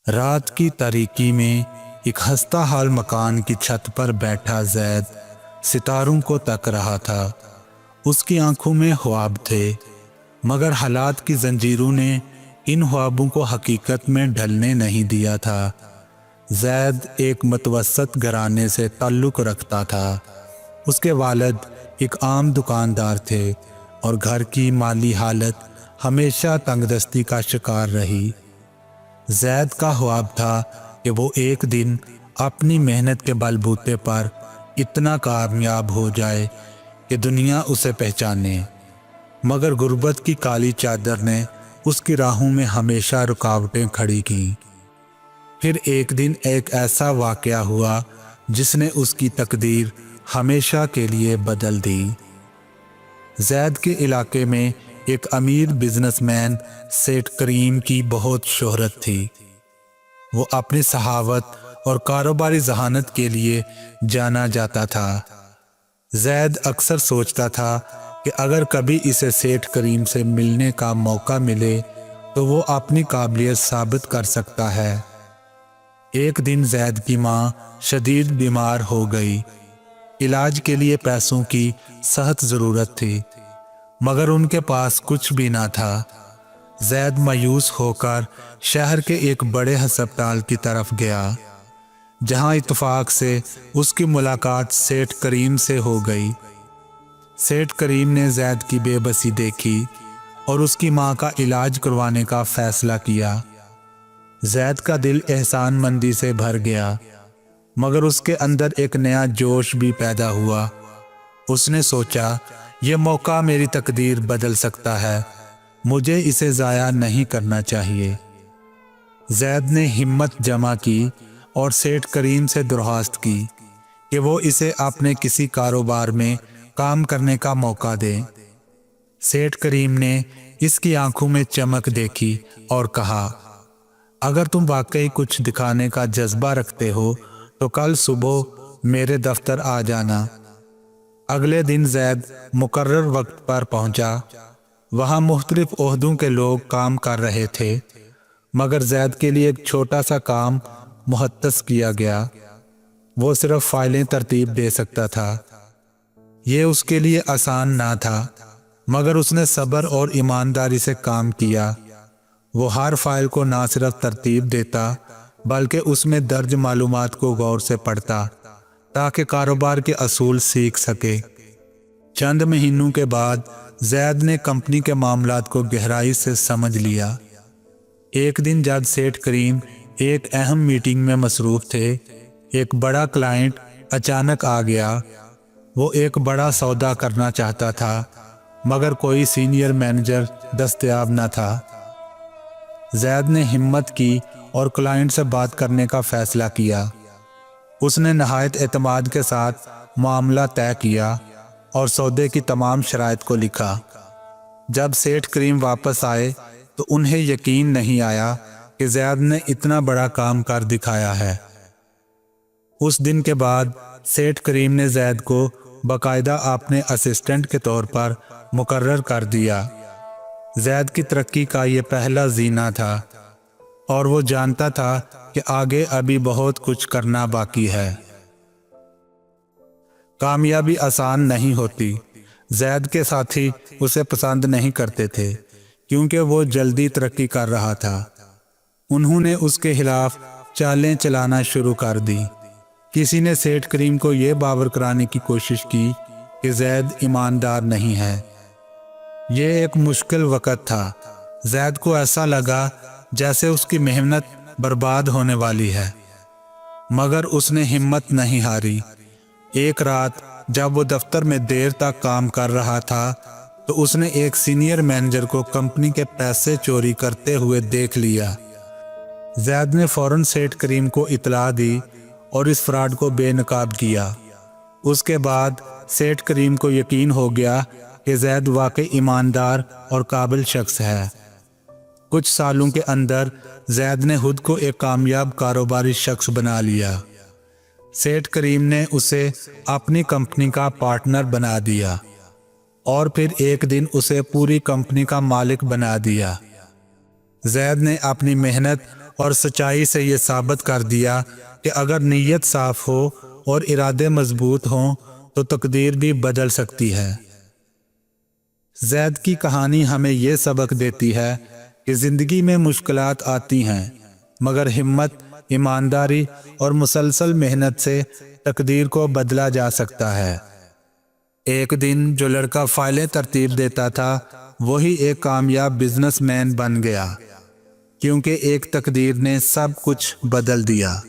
रात की तारीकी में एक हंसता हाल मकान की छत पर बैठा जैद सितारों को तक रहा था। उसकी आंखों में ख्वाब थे, मगर हालात की जंजीरों ने इन ख्वाबों को हकीकत में ढलने नहीं दिया था। जैद एक मतवसत घराने से ताल्लुक़ रखता था। उसके वालिद एक आम दुकानदार थे और घर की माली हालत हमेशा तंगदस्ती का शिकार रही। जैद का ख्वाब था कि वो एक दिन अपनी मेहनत के बलबूते पर इतना कामयाब हो जाए कि दुनिया उसे पहचाने, मगर गुर्बत की काली चादर ने उसकी राहों में हमेशा रुकावटें खड़ी की। फिर एक दिन एक ऐसा वाक़या हुआ जिसने उसकी तकदीर हमेशा के लिए बदल दी। जैद के इलाके में एक अमीर बिजनेसमैन सेठ करीम की बहुत शोहरत थी। वो अपनी सहावत और कारोबारी जहानत के लिए जाना जाता था। जैद अक्सर सोचता था कि अगर कभी इसे सेठ करीम से मिलने का मौका मिले तो वो अपनी काबिलियत साबित कर सकता है। एक दिन जैद की माँ शदीद बीमार हो गई। इलाज के लिए पैसों की सख्त ज़रूरत थी, मगर उनके पास कुछ भी ना था। जैद मायूस होकर शहर के एक बड़े अस्पताल की तरफ गया, जहां इत्तेफाक से उसकी मुलाकात सेठ करीम से हो गई। सेठ करीम ने जैद की बेबसी देखी और उसकी मां का इलाज करवाने का फैसला किया। जैद का दिल एहसानमंदी से भर गया, मगर उसके अंदर एक नया जोश भी पैदा हुआ। उसने सोचा, यह मौका मेरी तकदीर बदल सकता है, मुझे इसे ज़ाया नहीं करना चाहिए। जैद ने हिम्मत जमा की और सेठ करीम से दरख्वास्त की कि वो इसे अपने किसी कारोबार में काम करने का मौका दें। सेठ करीम ने इसकी आंखों में चमक देखी और कहा, अगर तुम वाकई कुछ दिखाने का जज्बा रखते हो तो कल सुबह मेरे दफ्तर आ जाना। अगले दिन जैद मुकर्रर वक्त पर पहुंचा। वहां मुख्तलिफ ओहदों के लोग काम कर रहे थे, मगर जैद के लिए एक छोटा सा काम मुहत्तस किया गया। वो सिर्फ फाइलें तरतीब दे सकता था। ये उसके लिए आसान ना था, मगर उसने सब्र और ईमानदारी से काम किया। वो हर फाइल को ना सिर्फ तरतीब देता बल्कि उसमें दर्ज मालूमात को गौर से पढ़ता ताकि कारोबार के असूल सीख सके। चंद महीनों के बाद जैद ने कंपनी के मामलात को गहराई से समझ लिया। एक दिन जब सेठ करीम एक अहम मीटिंग में मसरूफ थे, एक बड़ा क्लाइंट अचानक आ गया। वो एक बड़ा सौदा करना चाहता था, मगर कोई सीनियर मैनेजर दस्तयाब न था। जैद ने हिम्मत की और क्लाइंट से बात करने का फैसला किया। उसने नहायत एतमाद के साथ मामला तय किया और सौदे की तमाम शराइत को लिखा। जब सेठ करीम वापस आए तो उन्हें यकीन नहीं आया कि जैद ने इतना बड़ा काम कर दिखाया है। उस दिन के बाद सेठ करीम ने जैद को बाकायदा अपने असिस्टेंट के तौर पर मुकर्रर कर दिया। जैद की तरक्की का ये पहला जीना था और वो जानता था कि आगे अभी बहुत कुछ करना बाकी है। कामयाबी आसान नहीं होती। जैद के साथी उसे पसंद नहीं करते थे क्योंकि वो जल्दी तरक्की कर रहा था। उन्होंने उसके खिलाफ चालें चलाना शुरू कर दी। किसी ने सेठ करीम को ये बावर कराने की कोशिश की कि जैद ईमानदार नहीं है। ये एक मुश्किल वक़्त था। जैद को ऐसा लगा जैसे उसकी मेहनत बर्बाद होने वाली है, मगर उसने हिम्मत नहीं हारी। एक रात जब वो दफ्तर में देर तक काम कर रहा था तो उसने एक सीनियर मैनेजर को कंपनी के पैसे चोरी करते हुए देख लिया। जैद ने फौरन सेठ करीम को इतला दी और इस फ्रॉड को बेनकाब किया। उसके बाद सेठ करीम को यकीन हो गया कि जैद वाकई ईमानदार और काबिल शख्स है। कुछ सालों के अंदर जैद ने खुद को एक कामयाब कारोबारी शख्स बना लिया। सेठ करीम ने उसे अपनी कंपनी का पार्टनर बना दिया और फिर एक दिन उसे पूरी कंपनी का मालिक बना दिया। जैद ने अपनी मेहनत اور سچائی سے یہ ثابت کر دیا کہ اگر نیت صاف ہو اور ارادے مضبوط ہوں تو تقدیر بھی بدل سکتی ہے۔ زید کی کہانی ہمیں یہ سبق دیتی ہے کہ زندگی میں مشکلات آتی ہیں، مگر ہمت، ایمانداری اور مسلسل محنت سے تقدیر کو بدلا جا سکتا ہے۔ ایک دن جو لڑکا فائلیں ترتیب دیتا تھا وہی ایک کامیاب بزنس مین بن گیا، کیونکہ ایک تقدیر نے سب کچھ بدل دیا۔